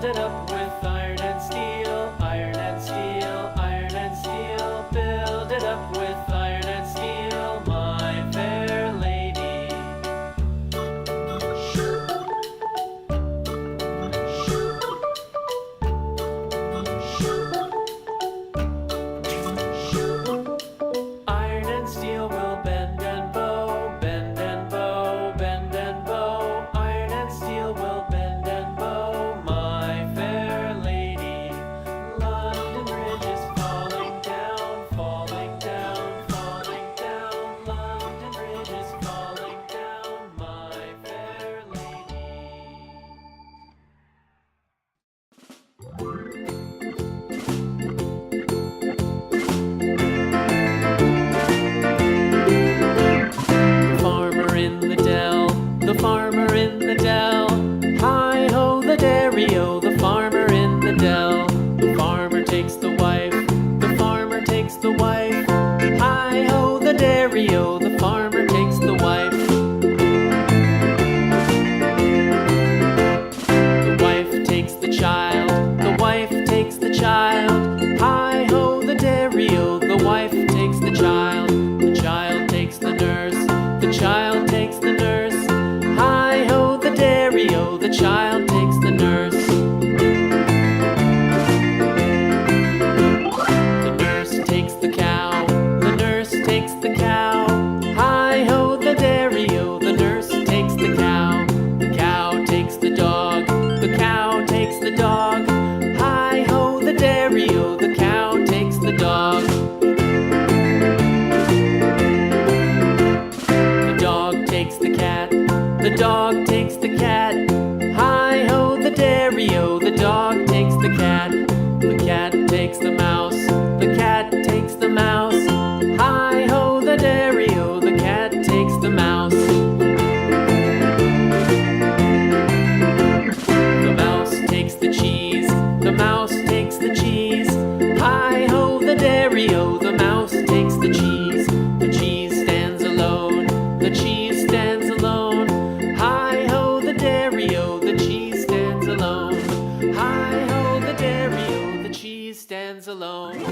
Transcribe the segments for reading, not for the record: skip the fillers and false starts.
it up with iron and steel, iron and steel, iron and steel. Build it up with iron and steel, my fair lady. Iron and steel will bend and bow, bend and bow, bend and bow. Iron and steel will bend and bow, my fair lady. London Bridge is falling down, falling down, falling down. London Bridge is falling down, my fair lady. The farmer in the dell, the farmer in the dell. Hi-ho the dairy-o, the farmer in the dell. The farmer takes the wife, the farmer takes the wife. Hi-ho the dairy-o, the farmer takes the wife. The wife takes the child, the wife takes the child. Hi-ho the dairy-o, the wife takes the child. The child takes the nurse, the child takes the nurse. Hi-ho the dairy-o, the child takes the nurse. The nurse takes the cow, the nurse takes the cow. Hi-ho the dairy-o, the nurse takes the cow. The cow takes the dog, the cow takes the dog. Hi-ho the dairy-o, the cow takes the dog. The dog takes the cat, the dog takes the cat. Hi-ho the dairy-o, the dog takes the cat. The cat takes the mouse, the cat takes the mouse. Hi-ho the dairy-o, the cat takes the mouse. The mouse takes the cheese, the mouse takes the cheese. Hi-ho the dairy-o, the mouse takes the cheese. The cheese stands alone, the cheese stands alone. Hi-ho the dairy-o, the cheese stands alone. Hi-ho the dairy-o, the cheese stands alone.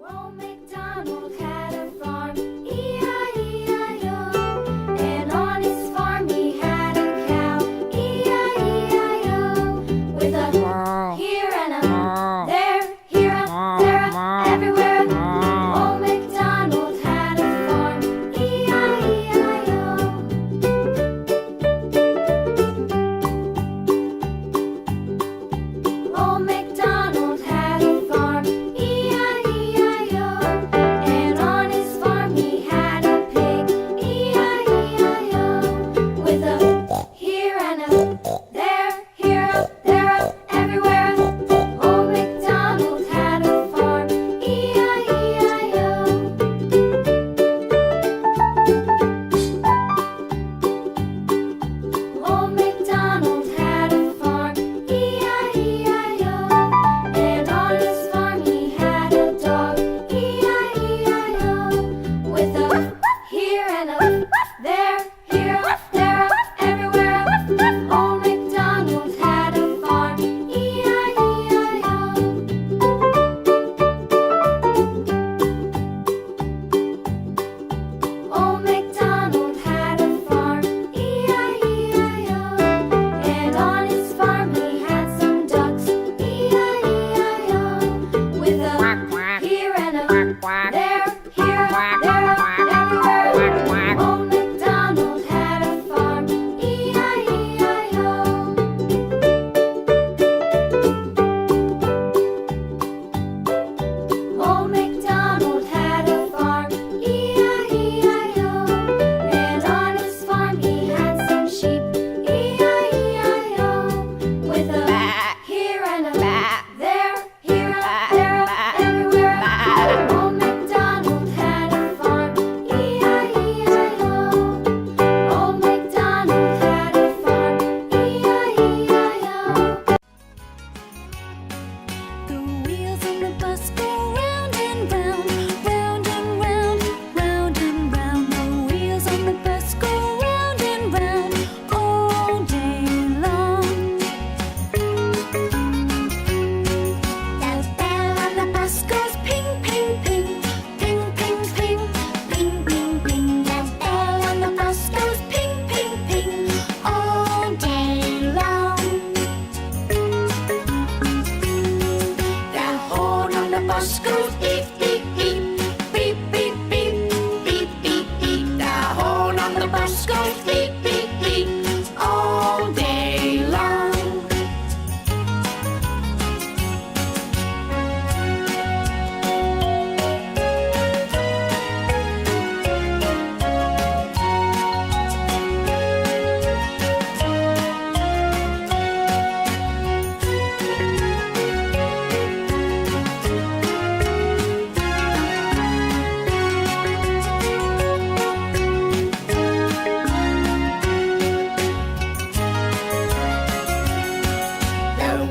Old MacDonald had a farm, E-I-E-I-O. And on his farm he had a cow, E-I-E-I-O. With a here and a there, here a there, a everywhere. Old MacDonald had a farm, E-I-E-I-O. Old MacDonald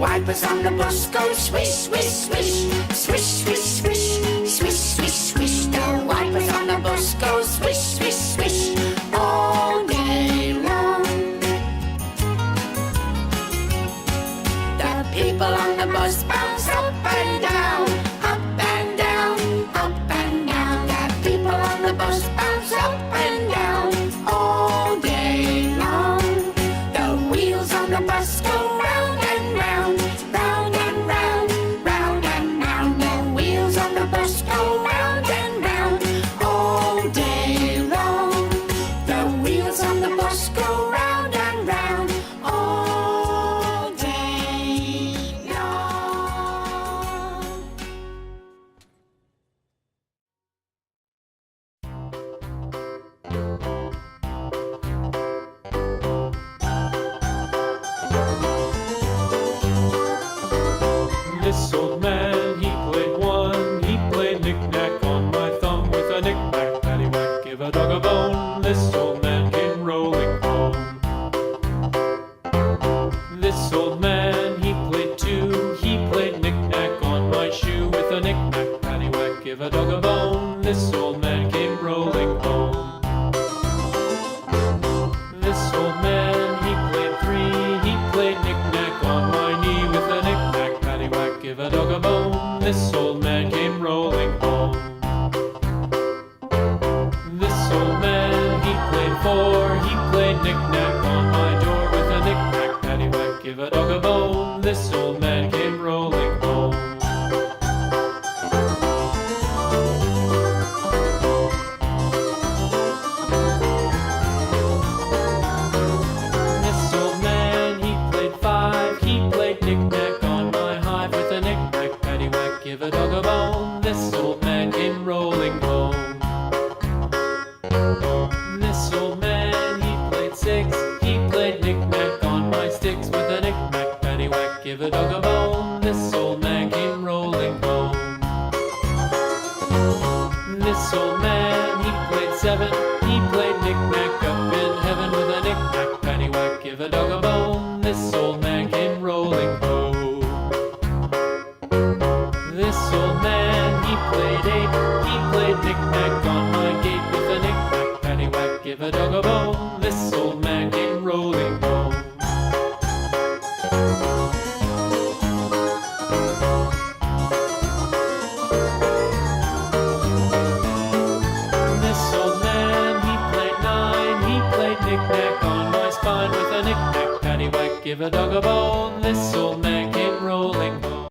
wipers on the bus go swish, swish, swish, swish, swish, swish, swish, swish, swish. The wipers on the bus go swish, swish, swish all day long. The people on the bus bounce up and down, up and down, up and down. The people on the bus bounce up and down all day long. The wheels on the bus go round and round, round and round, round and round. The wheels on the bus go round and round all day long. The wheels on the bus go round and round all day long. This old man, he played one. He played knick-knack on my thumb with a knick-knack, paddywhack, give a dog a bone. This old man came rolling home. This old man, he played two. He played knick-knack on my shoe with a knick-knack, paddywhack, give a dog a bone. This old man came rolling home. This old man, he played three. He played knick-knack on my knee with a knick-knack, paddywhack, give a dog a bone. This old man came rolling home. This old man, he played four. He played knick-knack on my door with a knick-knack, paddywhack, give a dog a bone. This old man came rolling home. This old man, he played five. He played knick-knack on my hive with a knick-knack, paddywhack, give a dog a bone. This old man came rolling home. This old man, he played six. He played knick-knack on my sticks with a knick-knack, paddywhack, give a dog a bone. This old man came rolling home. This old man, he played seven. He played knick-knack up in heaven with a knick-knack, paddywhack, give a dog a bone. This old man came rolling home. This old man, he played eight. He played knick-knack on my gate with a knick-knack, paddywhack, give a dog a bone. This old man came rolling home. This old man, he played nine. He played knick-knack on my spine with a knick-knack, paddywhack, give a dog a bone. This old man came rolling home.